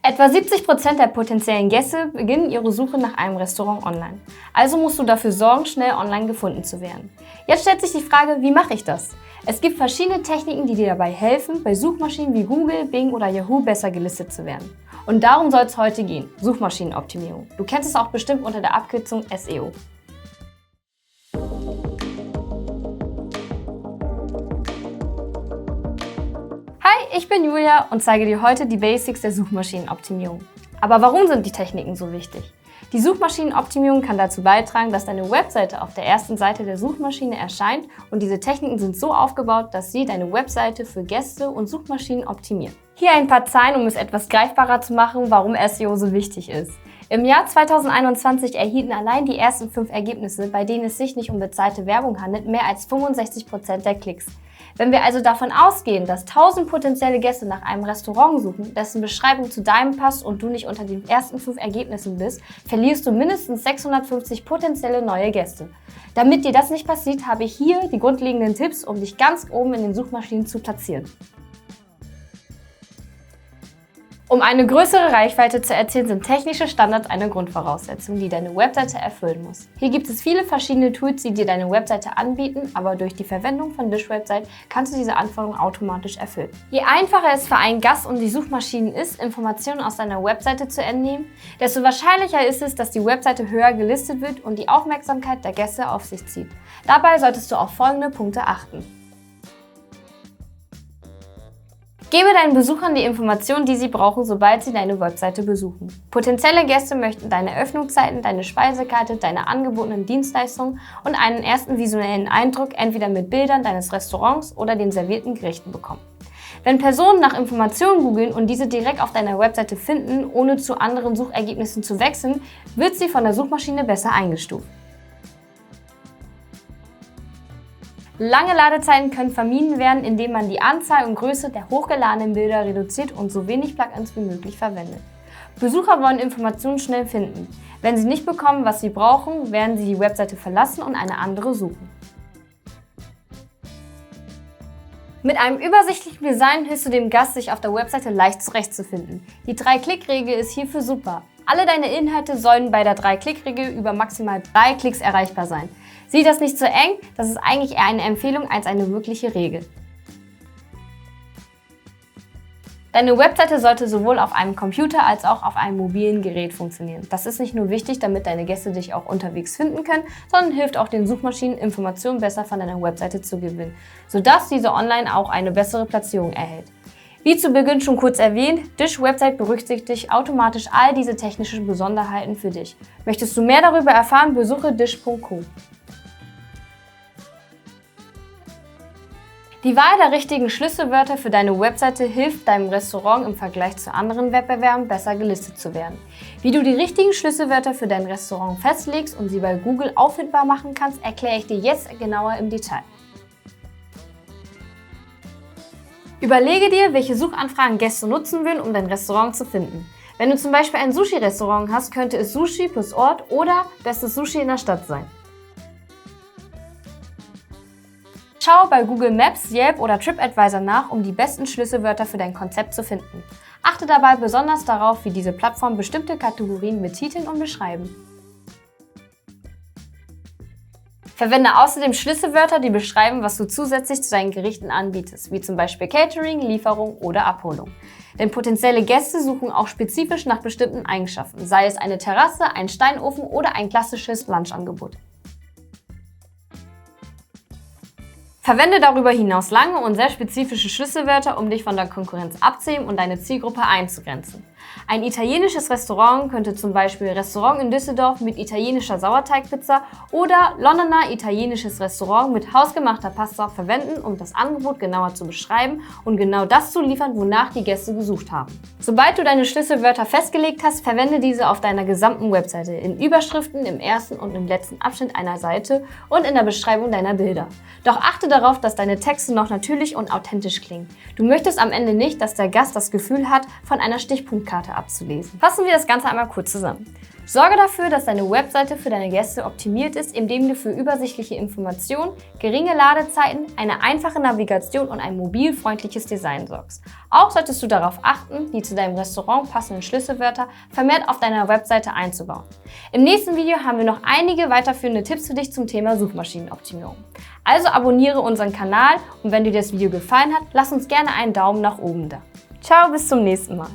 Etwa 70% der potenziellen Gäste beginnen ihre Suche nach einem Restaurant online. Also musst du dafür sorgen, schnell online gefunden zu werden. Jetzt stellt sich die Frage, wie mache ich das? Es gibt verschiedene Techniken, die dir dabei helfen, bei Suchmaschinen wie Google, Bing oder Yahoo besser gelistet zu werden. Und darum soll es heute gehen, Suchmaschinenoptimierung. Du kennst es auch bestimmt unter der Abkürzung SEO. Hi, ich bin Julia und zeige dir heute die Basics der Suchmaschinenoptimierung. Aber warum sind die Techniken so wichtig? Die Suchmaschinenoptimierung kann dazu beitragen, dass deine Webseite auf der ersten Seite der Suchmaschine erscheint und diese Techniken sind so aufgebaut, dass sie deine Webseite für Gäste und Suchmaschinen optimieren. Hier ein paar Zahlen, um es etwas greifbarer zu machen, warum SEO so wichtig ist. Im Jahr 2021 erhielten allein die ersten 5 Ergebnisse, bei denen es sich nicht um bezahlte Werbung handelt, mehr als 65% der Klicks. Wenn wir also davon ausgehen, dass 1000 potenzielle Gäste nach einem Restaurant suchen, dessen Beschreibung zu deinem passt und du nicht unter den ersten 5 Ergebnissen bist, verlierst du mindestens 650 potenzielle neue Gäste. Damit dir das nicht passiert, habe ich hier die grundlegenden Tipps, um dich ganz oben in den Suchmaschinen zu platzieren. Um eine größere Reichweite zu erzielen, sind technische Standards eine Grundvoraussetzung, die deine Webseite erfüllen muss. Hier gibt es viele verschiedene Tools, die dir deine Webseite anbieten, aber durch die Verwendung von Dishwebsite kannst du diese Anforderungen automatisch erfüllen. Je einfacher es für einen Gast und die Suchmaschinen ist, Informationen aus deiner Webseite zu entnehmen, desto wahrscheinlicher ist es, dass die Webseite höher gelistet wird und die Aufmerksamkeit der Gäste auf sich zieht. Dabei solltest du auf folgende Punkte achten. Gebe deinen Besuchern die Informationen, die sie brauchen, sobald sie deine Webseite besuchen. Potenzielle Gäste möchten deine Öffnungszeiten, deine Speisekarte, deine angebotenen Dienstleistungen und einen ersten visuellen Eindruck entweder mit Bildern deines Restaurants oder den servierten Gerichten bekommen. Wenn Personen nach Informationen googeln und diese direkt auf deiner Webseite finden, ohne zu anderen Suchergebnissen zu wechseln, wird sie von der Suchmaschine besser eingestuft. Lange Ladezeiten können vermieden werden, indem man die Anzahl und Größe der hochgeladenen Bilder reduziert und so wenig Plugins wie möglich verwendet. Besucher wollen Informationen schnell finden. Wenn sie nicht bekommen, was sie brauchen, werden sie die Webseite verlassen und eine andere suchen. Mit einem übersichtlichen Design hilfst du dem Gast, sich auf der Webseite leicht zurechtzufinden. Die 3-Klick-Regel ist hierfür super. Alle deine Inhalte sollen bei der 3-Klick-Regel über maximal 3 Klicks erreichbar sein. Sieh das nicht zu eng, das ist eigentlich eher eine Empfehlung als eine wirkliche Regel. Deine Webseite sollte sowohl auf einem Computer als auch auf einem mobilen Gerät funktionieren. Das ist nicht nur wichtig, damit deine Gäste dich auch unterwegs finden können, sondern hilft auch den Suchmaschinen, Informationen besser von deiner Webseite zu gewinnen, sodass diese online auch eine bessere Platzierung erhält. Wie zu Beginn schon kurz erwähnt, Dishwebsite berücksichtigt automatisch all diese technischen Besonderheiten für dich. Möchtest du mehr darüber erfahren, besuche dish.co. Die Wahl der richtigen Schlüsselwörter für deine Webseite hilft deinem Restaurant im Vergleich zu anderen Wettbewerben besser gelistet zu werden. Wie du die richtigen Schlüsselwörter für dein Restaurant festlegst und sie bei Google auffindbar machen kannst, erkläre ich dir jetzt genauer im Detail. Überlege dir, welche Suchanfragen Gäste nutzen würden, um dein Restaurant zu finden. Wenn du zum Beispiel ein Sushi-Restaurant hast, könnte es Sushi plus Ort oder bestes Sushi in der Stadt sein. Schau bei Google Maps, Yelp oder TripAdvisor nach, um die besten Schlüsselwörter für dein Konzept zu finden. Achte dabei besonders darauf, wie diese Plattformen bestimmte Kategorien betiteln und beschreiben. Verwende außerdem Schlüsselwörter, die beschreiben, was du zusätzlich zu deinen Gerichten anbietest, wie zum Beispiel Catering, Lieferung oder Abholung. Denn potenzielle Gäste suchen auch spezifisch nach bestimmten Eigenschaften, sei es eine Terrasse, ein Steinofen oder ein klassisches Lunchangebot. Verwende darüber hinaus lange und sehr spezifische Schlüsselwörter, um dich von der Konkurrenz abzuheben und deine Zielgruppe einzugrenzen. Ein italienisches Restaurant könnte zum Beispiel Restaurant in Düsseldorf mit italienischer Sauerteigpizza oder Londoner italienisches Restaurant mit hausgemachter Pasta verwenden, um das Angebot genauer zu beschreiben und genau das zu liefern, wonach die Gäste gesucht haben. Sobald du deine Schlüsselwörter festgelegt hast, verwende diese auf deiner gesamten Webseite, in Überschriften, im ersten und im letzten Abschnitt einer Seite und in der Beschreibung deiner Bilder. Doch achte darauf, dass deine Texte noch natürlich und authentisch klingen. Du möchtest am Ende nicht, dass der Gast das Gefühl hat, von einer Stichpunktkarte Speicherkarte abzulesen. Fassen wir das Ganze einmal kurz zusammen. Sorge dafür, dass deine Webseite für deine Gäste optimiert ist, indem du für übersichtliche Informationen, geringe Ladezeiten, eine einfache Navigation und ein mobilfreundliches Design sorgst. Auch solltest du darauf achten, die zu deinem Restaurant passenden Schlüsselwörter vermehrt auf deiner Webseite einzubauen. Im nächsten Video haben wir noch einige weiterführende Tipps für dich zum Thema Suchmaschinenoptimierung. Also abonniere unseren Kanal und wenn dir das Video gefallen hat, lass uns gerne einen Daumen nach oben da. Ciao, bis zum nächsten Mal.